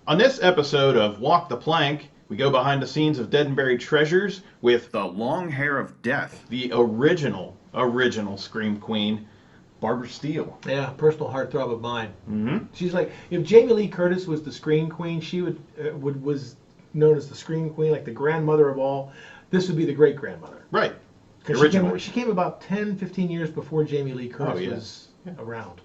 On this episode of Walk the Plank, we go behind the scenes of Dead and Buried Treasures with The Long Hair of Death. the original Scream Queen, Barbara Steele. Yeah, personal heartthrob of mine. Mm-hmm. She's like, if Jamie Lee Curtis was the Scream Queen, she was known as the Scream Queen, like the grandmother of all. This would be the great grandmother. Right. Because she came about 10, 15 years before Jamie Lee Curtis was around.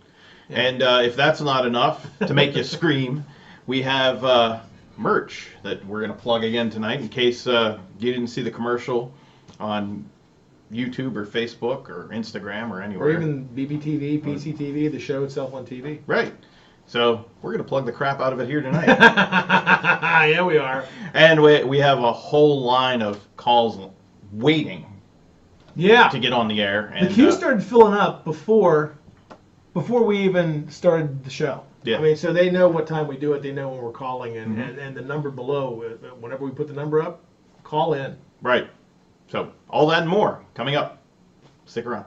Yeah. And if that's not enough to make you scream, we have merch that we're going to plug again tonight in case you didn't see the commercial on YouTube or Facebook or Instagram or anywhere. Or even BBTV, PCTV, the show itself on TV. Right. So we're going to plug the crap out of it here tonight. Yeah, we are. And we have a whole line of calls waiting to get on the air. And the queue started filling up before we even started the show. Yeah. I mean, so they know what time we do it. They know when we're calling, and the number below, whenever we put the number up, call in. Right. So all that and more coming up. Stick around.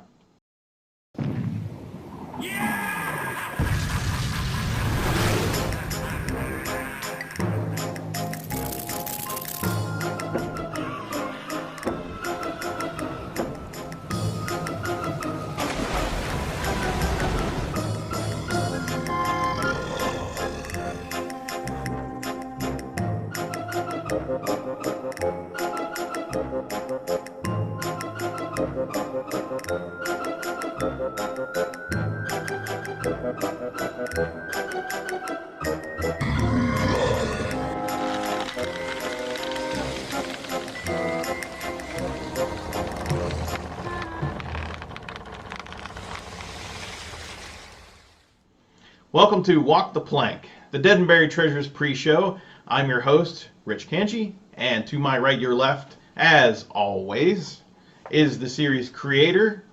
Welcome to Walk the Plank, the Dead and Buried Treasures pre-show. I'm your host, Rich Kanchi, and to my right, your left, as always, is the series creator,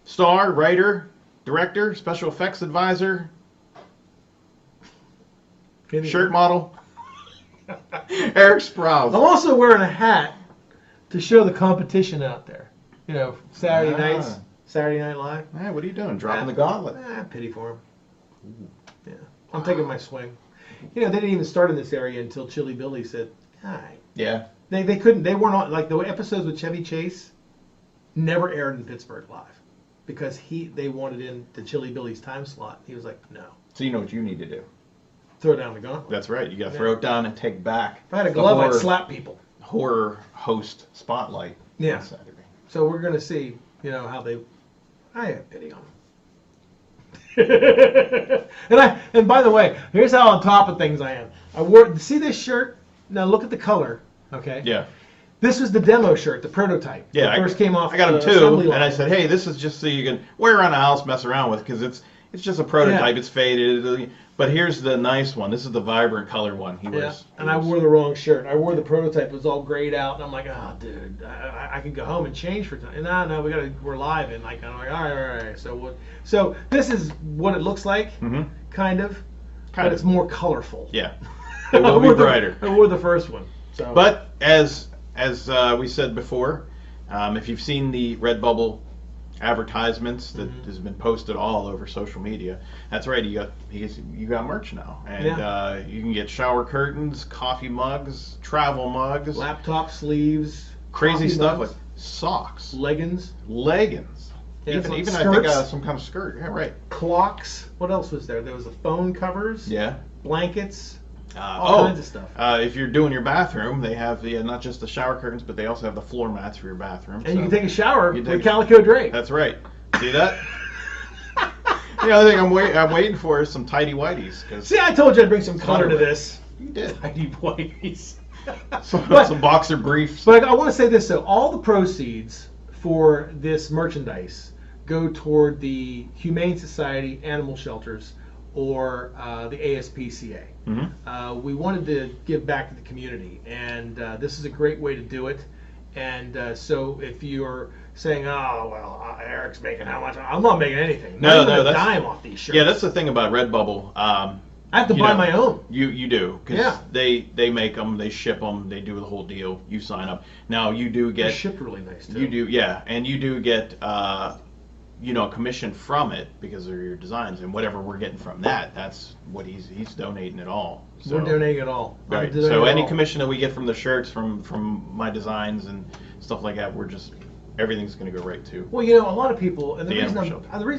star, writer, director, special effects advisor, shirt model, Eric Sprouse. I'm also wearing a hat to show the competition out there. You know, Saturday nights, Saturday Night Live. Hey, what are you doing? Dropping the gauntlet. Pity for him. Yeah, I'm taking my swing. You know, they didn't even start in this area until Chili Billy said, "Hi." Yeah. They couldn't. They weren't on, like the episodes with Chevy Chase. Never aired in Pittsburgh live because they wanted in the Chili Billy's time slot. He was like, "No." So you know what you need to do. Throw down the gauntlet. That's right. You got to throw it down and take back. If I had a glove, I'd slap people. Horror host spotlight. Yeah. On Saturday. So we're gonna see, how they. I have pity on them. and by the way, here's how on top of things I am. I wore. See this shirt? Now look at the color. Okay. Yeah. This was the demo shirt, the prototype. Yeah. It first came off. I got them the too, assembly and line. I said, "Hey, this is just so you can wear around the house, mess around with, because it's just a prototype. Yeah. It's faded. But here's the nice one. This is the vibrant color one." I wore the wrong shirt. I wore the prototype. It was all grayed out, and I'm like, "Oh, dude, I could go home and change for time." And no, we're live, and I'm like, all right. So this is what it looks like, kind of, but it's more colorful. Yeah. It will be brighter. I wore the first one. So. But as we said before, if you've seen the Redbubble advertisements that has been posted all over social media, that's right. You got merch now, and you can get shower curtains, coffee mugs, travel mugs, laptop sleeves, crazy stuff mugs, like socks, leggings. Yeah, even skirts, I think some kind of skirt. Yeah, right. Clocks. What else was there? There was the phone covers. Yeah. Blankets. All kinds of stuff. If you're doing your bathroom, they have not just the shower curtains, but they also have the floor mats for your bathroom. And you can take a shower with calico drape. That's right. See that? The other thing I'm waiting for is some tidy whities. See, I told you I'd bring some color to this. You did. Tidy whities. some boxer briefs. But I want to say this, though. All the proceeds for this merchandise go toward the Humane Society Animal Shelters or the ASPCA. We wanted to give back to the community, and this is a great way to do it. And so if you're saying, "Oh, well, Eric's making how much?" I'm not making anything. Not even a dime off these shirts. Yeah, that's the thing about Redbubble. I have to buy my own. You do, because they make them, they ship them, they do the whole deal. You sign up. Now you do get shipped really nice too. You do, yeah, and you do get a commission from it because of your designs, and whatever we're getting from that, that's what he's donating it all. So, We're donating it all. right. So any commission that we get from the shirts, from my designs and stuff like that, everything's going to go right to. Well, a lot of people, and the reason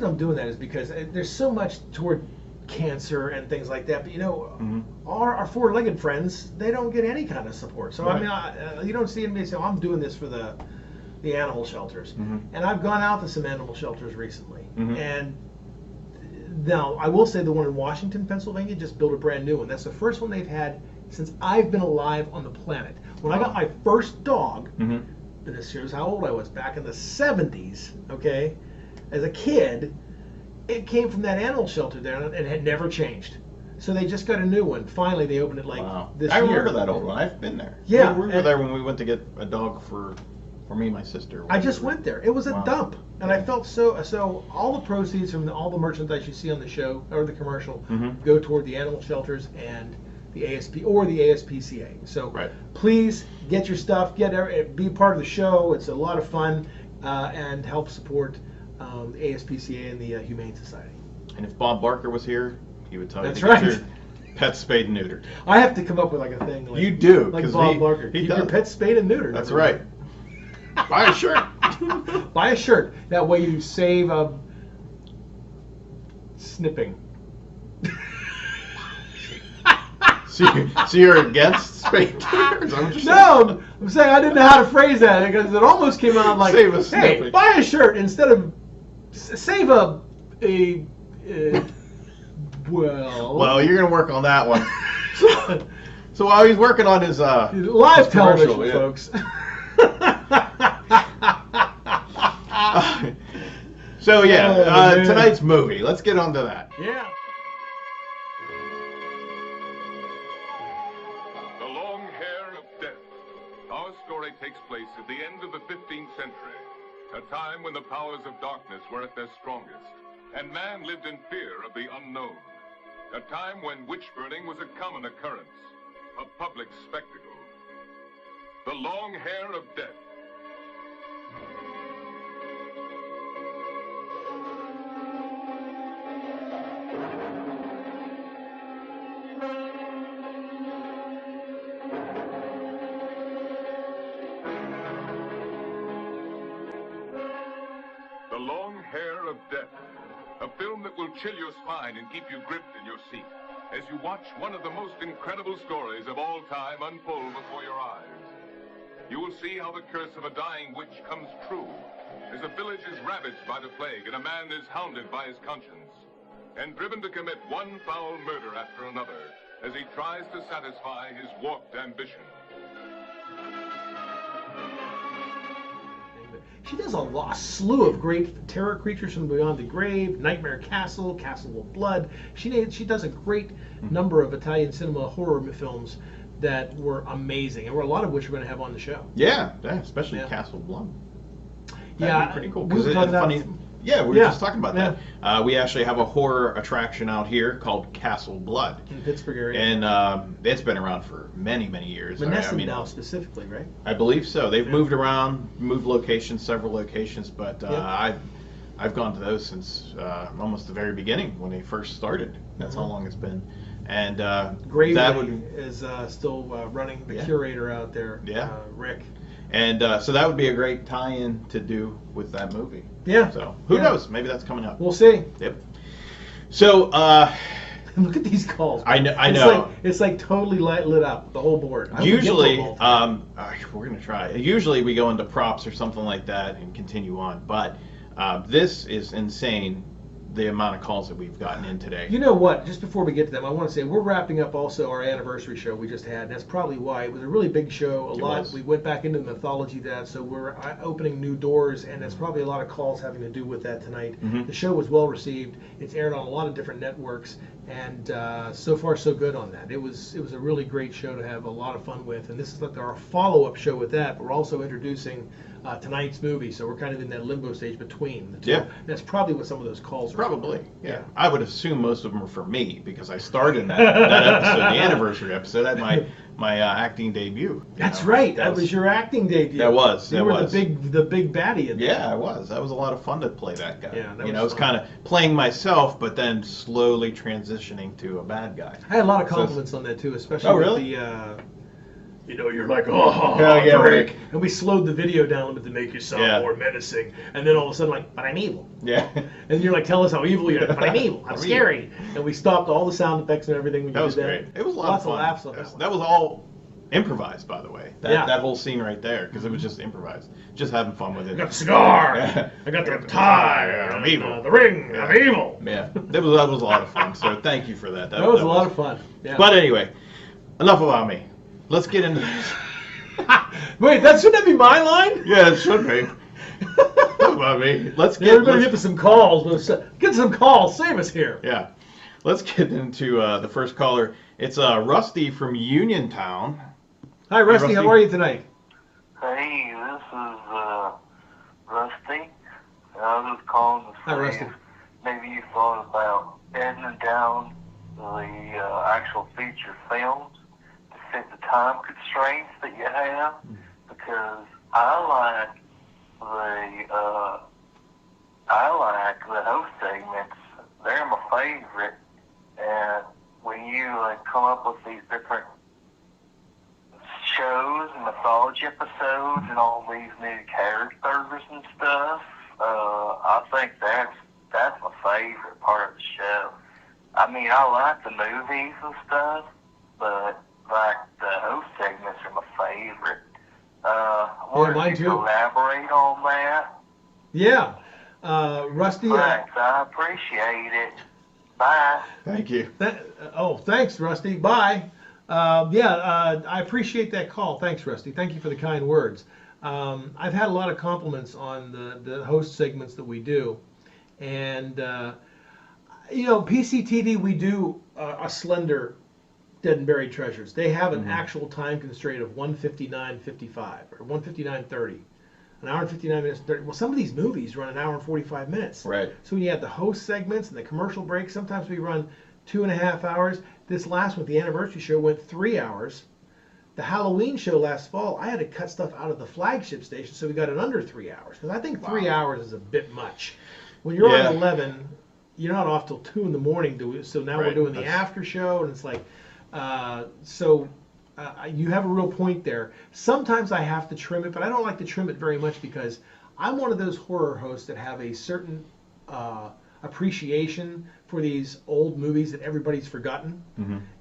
I'm doing that is because there's so much toward cancer and things like that. But our four-legged friends, they don't get any kind of support. So Right. I mean, you don't see anybody say, "Oh, I'm doing this for the animal shelters." Mm-hmm. And I've gone out to some animal shelters recently, Mhm. and now I will say the one in Washington, Pennsylvania, just built a brand new one. That's the first one they've had since I've been alive on the planet. When I got my first dog, Mm-hmm. and this shows how old I was, back in the 70s, okay, as a kid, it came from that animal shelter there, and it had never changed. So they just got a new one. Finally, they opened it Wow. this I year. remember that old one. I've been there. Yeah, we were and- there when we went to get a dog for me and my sister. I just went there. It was a Wow. dump, and I felt so. All the proceeds from all the merchandise you see on the show or the commercial Mhm. go toward the animal shelters and the ASP or the ASPCA. So Right. please get your stuff, be part of the show. It's a lot of fun, and help support the ASPCA and the Humane Society. And if Bob Barker was here, he would tell you That's to get right. your pet spayed and neutered. I have to come up with like a thing. Like, You do, like 'cause Bob Barker. he Keep does. your pets spayed and neutered. That's everybody. right. Buy a shirt. Buy a shirt. That way you save snipping. So you're against spayed and neutered? Is that what you're saying? No, I'm saying I didn't know how to phrase that because it almost came out like, Save a hey, snipping. buy a shirt instead of save a well. Well, you're gonna work on that one. So while he's working on his live his commercial, television, yeah. folks. So yeah, Oh, man. tonight's movie. Let's get on to that. Yeah. The Long Hair of Death. Our story takes place at the end of the 15th century, a time when the powers of darkness were at their strongest, and man lived in fear of the unknown. A time when witch burning was a common occurrence, a public spectacle. The Long Hair of Death. The Long Hair of Death. A film that will chill your spine and keep you gripped in your seat as you watch one of the most incredible stories of all time unfold before your eyes. You will see how the curse of a dying witch comes true as a village is ravaged by the plague and a man is hounded by his conscience and driven to commit one foul murder after another as he tries to satisfy his warped ambition. She does a slew of great terror creatures from beyond the grave, Nightmare Castle, Castle of Blood. She does a great number of Italian cinema horror films that were amazing, and a lot of which we're going to have on the show. Yeah, especially Yeah. Castle Blood. That'd Yeah, be pretty cool. we Because were it's talking about- funny. Yeah, we were Yeah, just talking about yeah. that. We actually have a horror attraction out here called Castle Blood, In Pittsburgh area. and it's been around for many, many years. Menneson now specifically, right? I believe so. They've Yeah. moved around, moved locations, several locations, but Yeah. I've gone to those since almost the very beginning when they first started. That's how long it's been. And Gravely that would is still running the Yeah. curator out there, Yeah. Rick. and so that would be a great tie-in to do with that movie. Yeah. So who Yeah. knows? Maybe that's coming up. We'll see. Yep. So Look at these calls. I know. It's like, it's like totally lit up, the whole board. I hope we get to usually, them all. we're gonna try. Usually we go into props or something like that and continue on. But this is insane. The amount of calls that we've gotten in today. You know what? Just before we get to them, I want to say we're wrapping up also our anniversary show we just had. And that's probably why it was a really big show. It was. We went back into the mythology of that, so we're opening new doors, and that's probably a lot of calls having to do with that tonight. Mhm. The show was well received. It's aired on a lot of different networks, and so far so good on that. It was a really great show to have a lot of fun with, and this is like our follow-up show with that. But we're also introducing tonight's movie, so we're kind of in that limbo stage between the two. Yeah. That's probably what some of those calls are. Probably, for. yeah. I would assume most of them are for me because I starred in that episode, the anniversary episode. I had my acting debut. That's right. That was your acting debut. That was. You were the big baddie in there. Yeah, I was. That was a lot of fun to play that guy. Yeah, that it was kind of playing myself, but then slowly transitioning to a bad guy. I had a lot of compliments on that too, especially with the. You're like, yeah, Rick. right. And we slowed the video down a bit to make you sound more menacing. And then all of a sudden, like, but I'm evil. Yeah. And you're like, tell us how evil you are. But I'm evil. I'm scary. And we stopped all the sound effects and everything. When that you was did great. It was a lot Lots of fun. laughs on that one. That was all improvised, by the way. That whole scene right there, because it was just improvised. Just having fun with it. I got the cigar. I got the tie. I'm evil. The ring. I'm evil. Yeah. That was a lot of fun. So thank you for that. That was a lot of fun. Yeah. But anyway, enough about me. Let's get into this. Wait, shouldn't that be my line? Yeah, it should be. Enough about me. Everybody get to some calls. Get some calls. Save us here. Yeah. Let's get into the first caller. It's Rusty from Uniontown. Hi, Rusty. How are you tonight? Hey, this is Rusty. I was just calling to see if maybe you thought about editing down the actual feature films to fit the time constraints that you have, because I like the host segments. They're my favorite, and when you come up with these different shows and mythology episodes and all these new characters and stuff, I think that's my favorite part of the show. I mean, I like the movies and stuff, but like the host segments are my favorite. Mine too. Elaborate on that? Yeah. Rusty. Thanks. I appreciate it. Bye. Thank you. Thanks, Rusty. Bye. I appreciate that call. Thanks, Rusty. Thank you for the kind words. I've had a lot of compliments on the host segments that we do. And, PCTV, we do a slender Dead and Buried Treasures. They have an actual time constraint of 1:59:55 or 1:59:30. An hour and 59 minutes. 30. Well, some of these movies run an hour and 45 minutes. Right. So when you have the host segments and the commercial breaks, sometimes we run 2.5 hours. This last one, the anniversary show, went 3 hours. The Halloween show last fall, I had to cut stuff out of the flagship station, so we got it under 3 hours. Because I think 3 hours is a bit much. When you're on 11, you're not off till 2 in the morning. So now we're doing the after show, and it's like, you have a real point there. Sometimes I have to trim it, but I don't like to trim it very much because I'm one of those horror hosts that have a certain appreciation for these old movies that everybody's forgotten.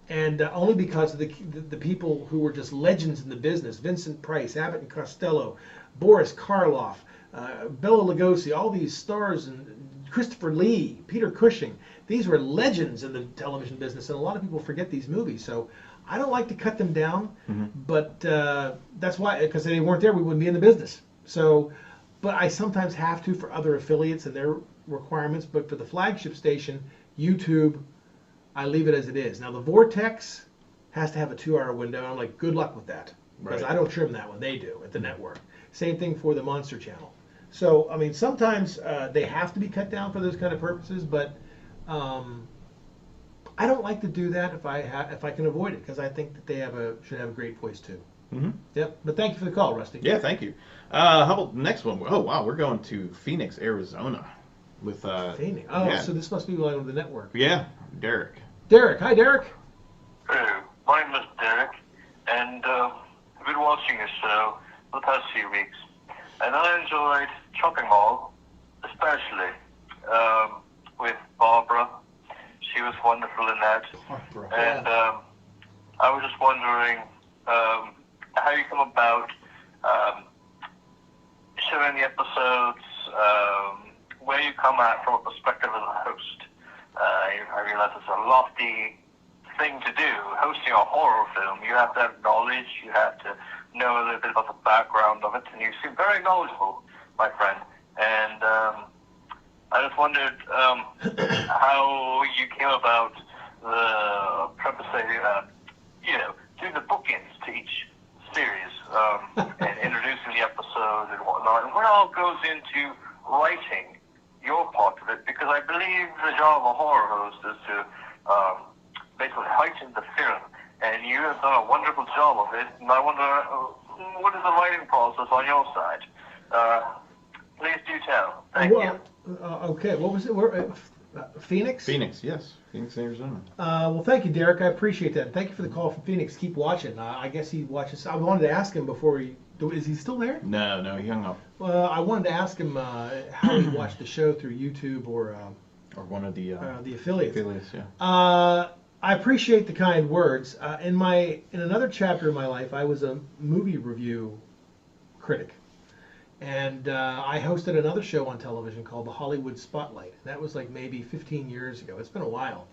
And only because of the people who were just legends in the business: Vincent Price, Abbott and Costello, Boris Karloff, Bela Lugosi, all these stars, and Christopher Lee, Peter Cushing. These were legends in the television business, and a lot of people forget these movies. So I don't like to cut them down, but that's why, because they weren't there, we wouldn't be in the business. So, but I sometimes have to for other affiliates and their requirements. But for the flagship station, YouTube, I leave it as it is. Now the Vortex has to have a 2-hour window, and I'm like, good luck with that, because I don't trim that one. They do at the network. Same thing for the Monster Channel. So I mean, sometimes they have to be cut down for those kind of purposes, but I don't like to do that if I can avoid it, because I think that they should have a great voice too. Yep. But thank you for the call, Rusty. Yeah, thank you. How about the next one? Oh wow, we're going to Phoenix, Arizona, with Phoenix. Oh, so this must be one of the network. Yeah, Derek. Derek, hi, Derek. Hello, my name is Derek, and I've been watching your show for the past few weeks, and I enjoyed Chopping Mall, especially with Barbara. She was wonderful in that. Barbara. And I was just wondering how you come about showing the episodes, where you come at from a perspective of the host. I realize it's a lofty thing to do. Hosting a horror film, you have to have knowledge, you have to know a little bit about the background of it, and you seem very knowledgeable, my friend. And I just wondered how you came about the purpose of, doing the bookends to each series and introducing the episodes and whatnot. And what all goes into writing your part of it, because I believe the job of a horror host is to basically heighten the film. And you has done a wonderful job of it, and I wonder what is the writing process on your side? Please do tell. Thank you. Okay, what was it? Phoenix? Phoenix, yes. Phoenix, Arizona. Well, thank you, Derek. I appreciate that. Thank you for the call from Phoenix. Keep watching. I guess he watches. I wanted to ask him before he. Is he still there? No, he hung up. Well, I wanted to ask him how he watched the show through YouTube or one of the affiliates. affiliates, yeah. I appreciate the kind words. In another chapter of my life, I was a movie review critic. And I hosted another show on television called The Hollywood Spotlight. That was like maybe 15 years ago. It's been a while.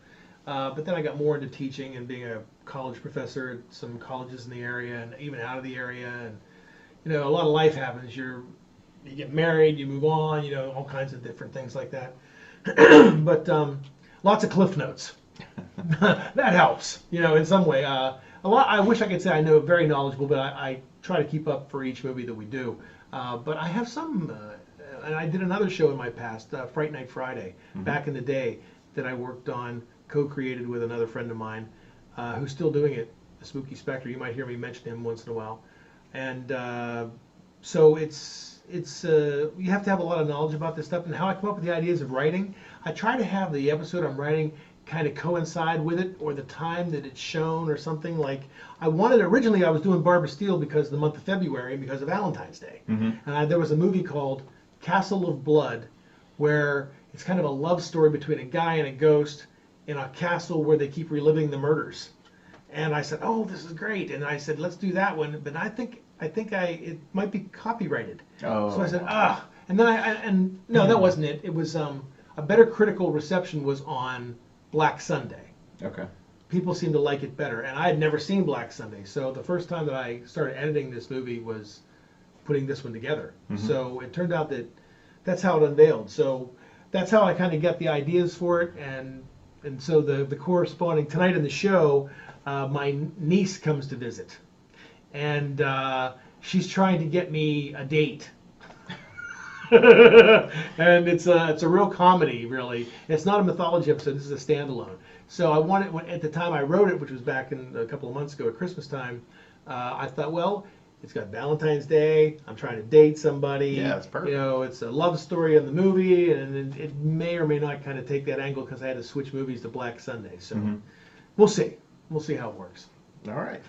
But then I got more into teaching and being a college professor at some colleges in the area and even out of the area. And, you know, a lot of life happens. You get married, you move on, you know, all kinds of different things like that. But lots of cliff notes. That helps, you know, in some way. I wish I could say I know very knowledgeable, but I try to keep up for each movie that we do. But I have some, and I did another show in my past, Fright Night Friday, back in the day, that I worked on, co-created with another friend of mine, who's still doing it, Spooky Spectre. You might hear me mention him once in a while. And so it's you have to have a lot of knowledge about this stuff. And how I come up with the ideas of writing, I try to have the episode I'm writing kind of coincide with it, or the time that it's shown, or something. Like originally I was doing Barbara Steele because of the month of February and because of Valentine's Day. And there was a movie called Castle of Blood where it's kind of a love story between a guy and a ghost in a castle where they keep reliving the murders. And I said, oh, this is great. And I said, let's do that one. But I think it might be copyrighted. Oh. So I said, and then no, that wasn't it. It was a better critical reception was on Black Sunday. Okay. People seemed to like it better, and I had never seen Black Sunday, so the first time that I started editing this movie was putting this one together. So it turned out that that's how it unveiled. So that's how I kind of get the ideas for it, and so the corresponding tonight in the show, my niece comes to visit, and she's trying to get me a date. And it's a real comedy, really. It's not a mythology episode. This is a standalone. So I wanted, at the time I wrote it, which was back in a couple of months ago at Christmas time, I thought, well, it's got Valentine's Day. I'm trying to date somebody. Yeah, it's perfect. You know, it's a love story in the movie, and it may or may not kind of take that angle because I had to switch movies to Black Sunday. So we'll see. We'll see how it works. All right.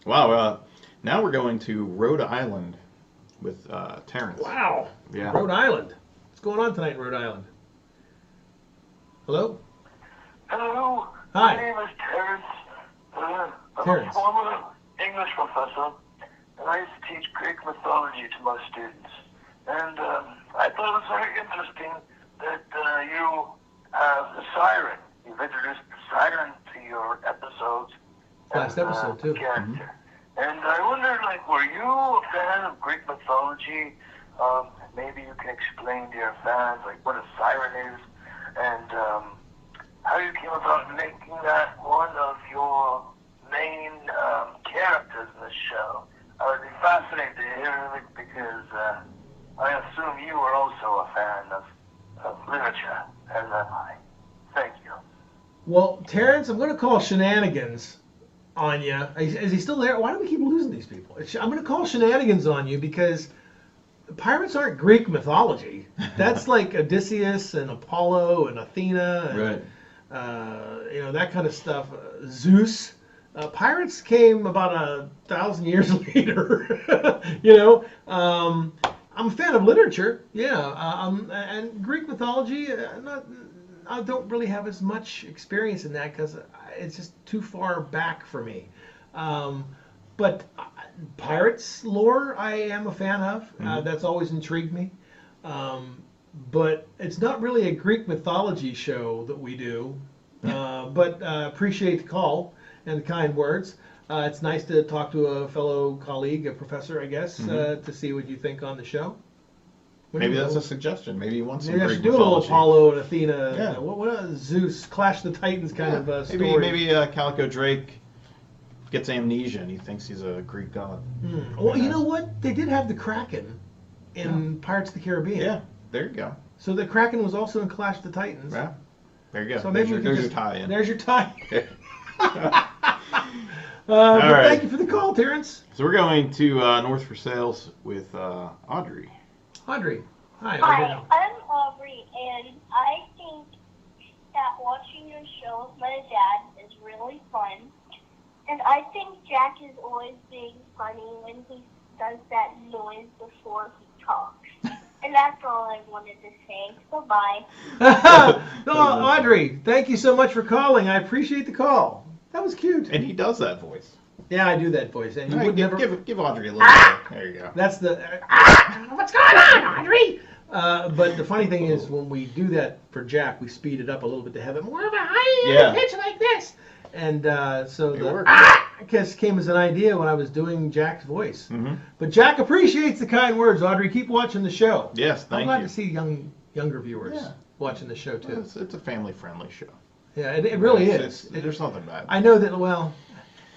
Wow. Now we're going to Rhode Island with Terrence. Wow. Yeah. Rhode Island. What's going on tonight in Rhode Island? Hello? Hello. Hi. My name is Terrence. I'm Terrence. a former English professor, and I used to teach Greek mythology to my students. And I thought it was very interesting that you have the siren. You've introduced the siren to your episodes. Last episode, too. Character. And I wondered, like, were you a fan of Greek mythology? Maybe you can explain to your fans, like, what a siren is, and how you came about making that one of your main characters in the show. I would be fascinated to hear it because I assume you are also a fan of literature, as am I. Thank you. Well, Terrence, I'm going to call shenanigans on you. Is he still there? Why do we keep losing these people? I'm going to call shenanigans on you because pirates aren't Greek mythology. That's like Odysseus and Apollo and Athena and you know, that kind of stuff. Zeus. Pirates came about 1,000 years later. You know, I'm a fan of literature. Yeah, and Greek mythology. I don't really have as much experience in that because it's just too far back for me. But pirates lore I am a fan of. That's always intrigued me. But it's not really a Greek mythology show that we do. But appreciate the call and the kind words. It's nice to talk to a fellow colleague, a professor, I guess, to see what you think on the show. Maybe that's a suggestion. Maybe he wants some Maybe I Greek should do a little mythology. Apollo and Athena. Yeah. What Zeus, Clash of the Titans kind of story. Maybe Calico Drake gets amnesia and he thinks he's a Greek god. Well, you know what? They did have the Kraken in Pirates of the Caribbean. Yeah, there you go. So the Kraken was also in Clash of the Titans. Yeah, there you go. So maybe there's your tie-in. There's your tie. But right. Thank you for the call, Terrence. So we're going to North for Sales with Audrey. Audrey. Hi, Hi, Audrey. I'm Aubrey, and I think that watching your show with my dad is really fun. And I think Jack is always being funny when he does that noise before he talks. And that's all I wanted to say. Bye-bye. No, Audrey, thank you so much for calling. I appreciate the call. That was cute. And he does that voice. Yeah, I do that voice. And you All would right, never... give Audrey a little bit. There you go. That's the... What's going on, Audrey? But the funny thing is, when we do that for Jack, we speed it up a little bit to have it more of a high pitch like this. And so It the works. I guess came as an idea when I was doing Jack's voice. Mm-hmm. But Jack appreciates the kind words. Audrey, keep watching the show. Yes, I'm thank glad you. to see younger viewers Yeah. watching the show too. It's a family-friendly show. Yeah, it really It's- is. there's nothing bad. I know that. Well,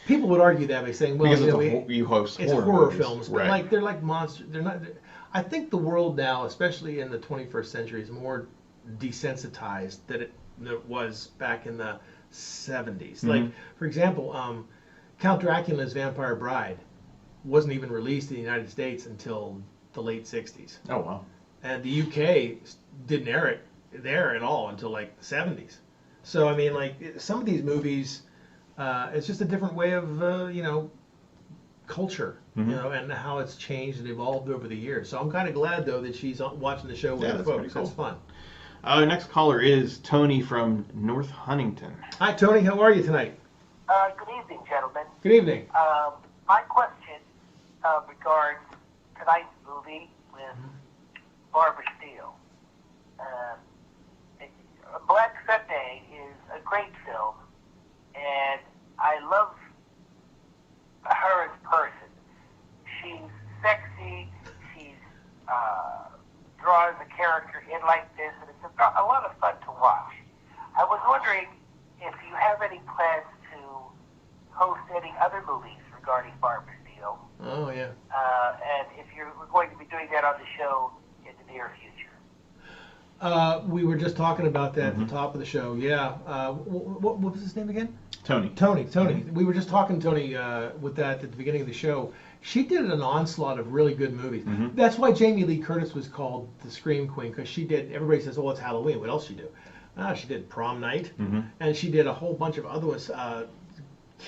people would argue that by saying, "Well, because you know, you host it's horror horror movies. films, but Right. they're like monsters. They're not. I think the world now, especially in the 21st century, is more desensitized than it was back in the 70s. Mm-hmm. Like, for example, Count Dracula's Vampire Bride wasn't even released in the United States until the late 60s, Oh wow. and the UK didn't air it there at all until like the 70s. So I mean, like some of these movies, it's just a different way of culture, and how it's changed and evolved over the years. So I'm kind of glad though that she's watching the show with Yeah, her that's folks. pretty cool. That's fun. Our next caller is Tony from North Huntington. Hi Tony, how are you tonight? Good evening, gentlemen. Good evening. My question regards tonight's movie with Barbara Steele. Black Sunday is a great film, and I love her as a person. She's sexy. She's draws a character in like this, and it's a lot of fun to watch. I was wondering if you have any plans to host any other movies regarding Barbara Steele, Oh yeah. and if you're going to be doing that on the show in the near future. We were just talking about that at the top of the show. Yeah. What was his name again? Tony. Tony. We were just talking, Tony, with that at the beginning of the show. She did an onslaught of really good movies. That's why Jamie Lee Curtis was called the Scream Queen, because she did, everybody says, oh, it's Halloween. What else she do? She did Prom Night, and she did a whole bunch of other ones,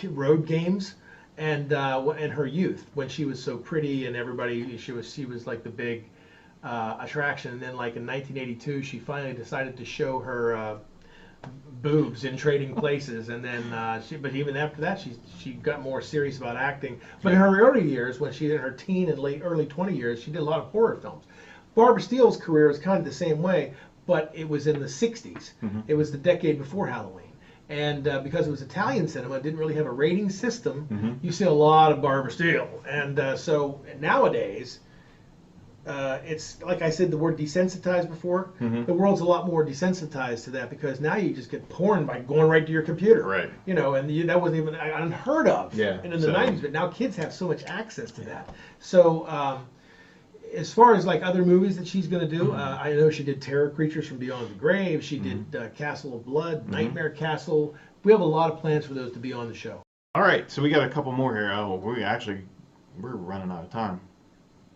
Road Games, and in her youth, when she was so pretty and everybody, she was like the big attraction. And then like in 1982, she finally decided to show her boobs in Trading Places, and then but even after that she got more serious about acting. But in her early years, when she did her teen and early 20 years, she did a lot of horror films. Barbara Steele's career is kind of the same way, but it was in the 60s. It was the decade before Halloween, and because it was Italian cinema, it didn't really have a rating system. You see a lot of Barbara Steele, and so nowadays it's like I said, the word desensitized before. The world's a lot more desensitized to that, because now you just get porn by going right to your computer. Right. And that wasn't even unheard of Yeah, in the so- 90s, but now kids have so much access to that. So as far as like other movies that she's going to do, I know she did Terror Creatures from Beyond the Grave. She did Castle of Blood, Nightmare Castle. We have a lot of plans for those to be on the show. All right, so we got a couple more here. Oh, we're running out of time.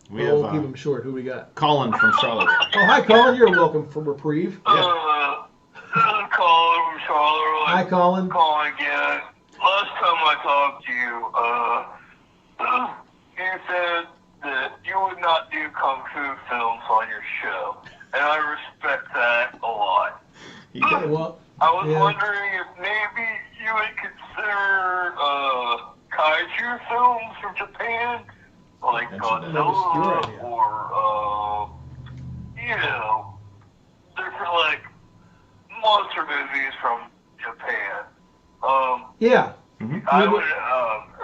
We'll keep them short. Who we got? Colin from Charlotte. Oh, hi, Colin. You're welcome from Reprieve. This is Colin from Charlotte. Hi, Colin. Calling again. Last time I talked to you, you said that you would not do kung fu films on your show, and I respect that a lot. Well, I was yeah. wondering if maybe you would consider kaiju films from Japan, like That's an obscure Godzilla, idea. or different like monster movies from Japan. Yeah. I would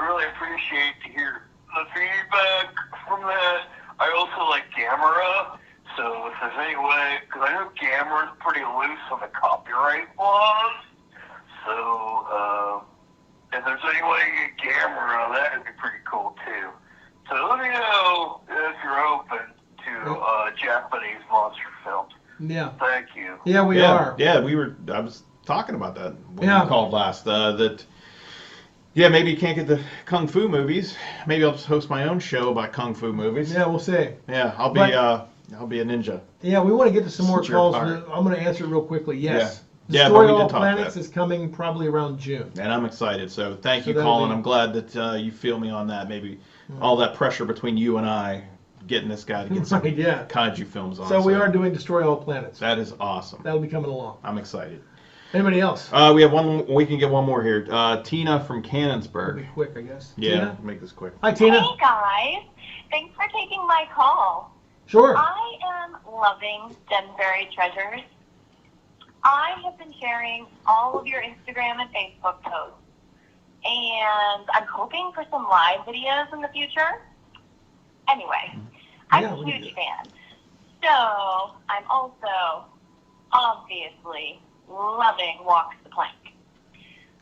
really appreciate to hear the feedback from that. I also like Gamera, so if there's any way, because I know Gamera's pretty loose on the copyright laws, so if there's any way to get Gamera, that would be pretty cool too. So let me know if you're open to Japanese monster films. Yeah. Thank you. Yeah, we are. Yeah, I was talking about that when Yeah. you called last. That Yeah, maybe you can't get the Kung Fu movies. Maybe I'll just host my own show about Kung Fu movies. Yeah, we'll see. Yeah, I'll be a ninja. Yeah, we want to get to some more It's your calls. part. I'm going to answer it real quickly. Yes. Yeah, Destroy but we All did talk Planets that. is coming probably around June. And I'm excited. So thank So you, that'll Colin. be- I'm glad that you feel me on that. Maybe all that pressure between you and I, getting this guy to get some Right, yeah. kaiju films on. So we are doing Destroy All Planets. That is awesome. That'll be coming along. I'm excited. Anybody else? We have one. We can get one more here. Tina from It'll be Canonsburg. quick, I guess. Yeah, Tina? make this quick. Hi, Tina. Hey guys, thanks for taking my call. Sure. I am loving Denbury Treasures. I have been sharing all of your Instagram and Facebook posts, and I'm hoping for some live videos in the future. Anyway, I'm Yeah, a we can huge do fan. So I'm also obviously loving Walks the Plank.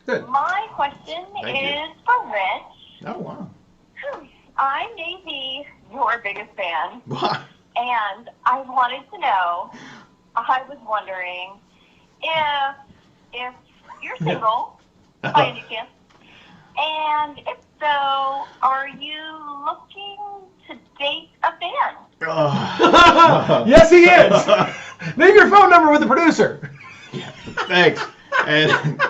Good. My question Thank you. is for Rich. Oh wow. I may be your biggest fan, Wow. and I wanted to know, I was wondering if you're single by any chance, and if so, are you looking to date a fan? Yes, he is. Leave your phone number with the producer. Thanks. And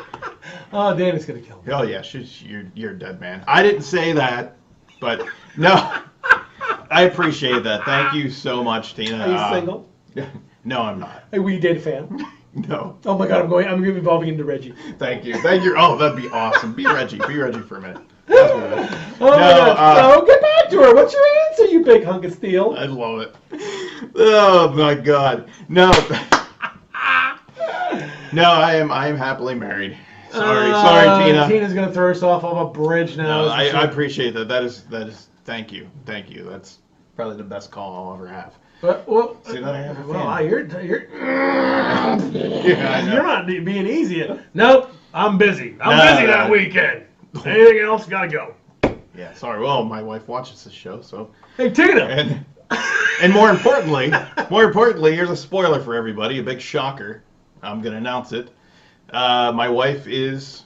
Oh, Dana's going to kill me. oh yeah, you're a dead man. I didn't say that, but no. I appreciate that. Thank you so much, Tina. Are you single? No, I'm not. Hey, will you date a fan? No. Oh my God, I'm going to be evolving into Reggie. Thank you. Oh, that'd be awesome. Be Reggie for a minute. Oh my God. So get back to her. What's your answer, you big hunk of steel? I love it. Oh my God. No. No, I am happily married. Sorry, Tina. Tina's going to throw us off a bridge now. No, I appreciate that. That is. Thank you. That's probably the best call I'll ever have. But, well, See that I have a well, fan. you're Yeah, I know. you're not being easy. Nope, I'm busy. I'm No, busy that no. weekend. Anything else? Gotta go. Yeah, sorry. Well, my wife watches this show, so Hey, Tina. and more importantly, here's a spoiler for everybody. A big shocker. I'm gonna announce it. My wife is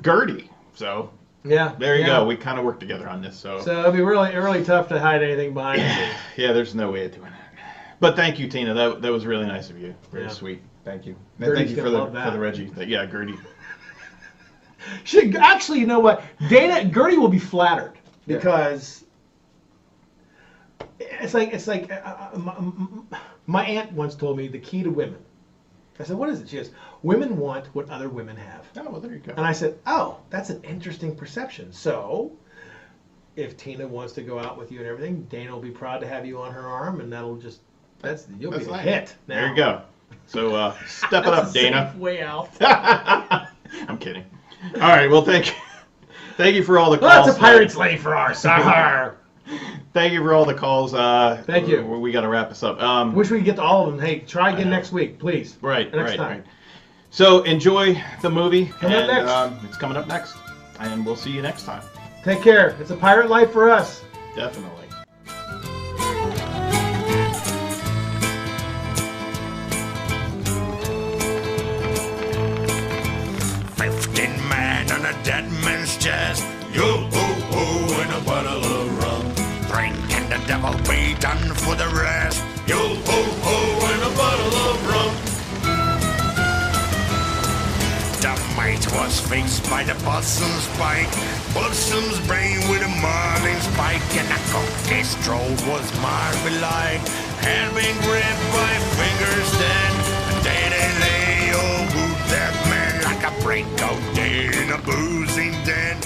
Gertie. So Yeah. there you yeah. go. We kind of work together on this. So So it'd be really tough to hide anything behind the scenes. yeah, there's no way of doing that. But thank you, Tina. That was really nice of you. Very Yeah. sweet. Thank you. And Gertie's thank you gonna love that. for the Reggie. Yeah, Gertie. She actually, you know what? Gertie will be flattered because it's like my aunt once told me the key to women. I said, what is it? She goes, women want what other women have. Oh, well, there you go. And I said, oh, that's an interesting perception. So if Tina wants to go out with you and everything, Dana will be proud to have you on her arm, and you'll be a nice. hit. Now. There you go. So step it up, That's a Dana. safe way out. I'm kidding. All right. Well, thank you for all the calls. Well, that's a pirate's lane for our sahar. Thank you for all the calls. Thank you. We got to wrap this up. Wish we could get to all of them. Hey, try again next week, please. Right. Next Right. time. Right. So enjoy the movie. Coming up next. It's coming up next, and we'll see you next time. Take care. It's a pirate life for us. Definitely. 15 man on a dead man's chest. Yo-ho-ho and a bottle of rum. Drinking the devil be done for the rest. Yo-ho-ho and a bottle of rum. The mate was fixed by the bosun's spike. Bosun's brain with a marlin spike. And the cookie's stroll was marble-like. Hand being gripped by fingers then. And they lay, oh, that man like a breakout day in a boozing den.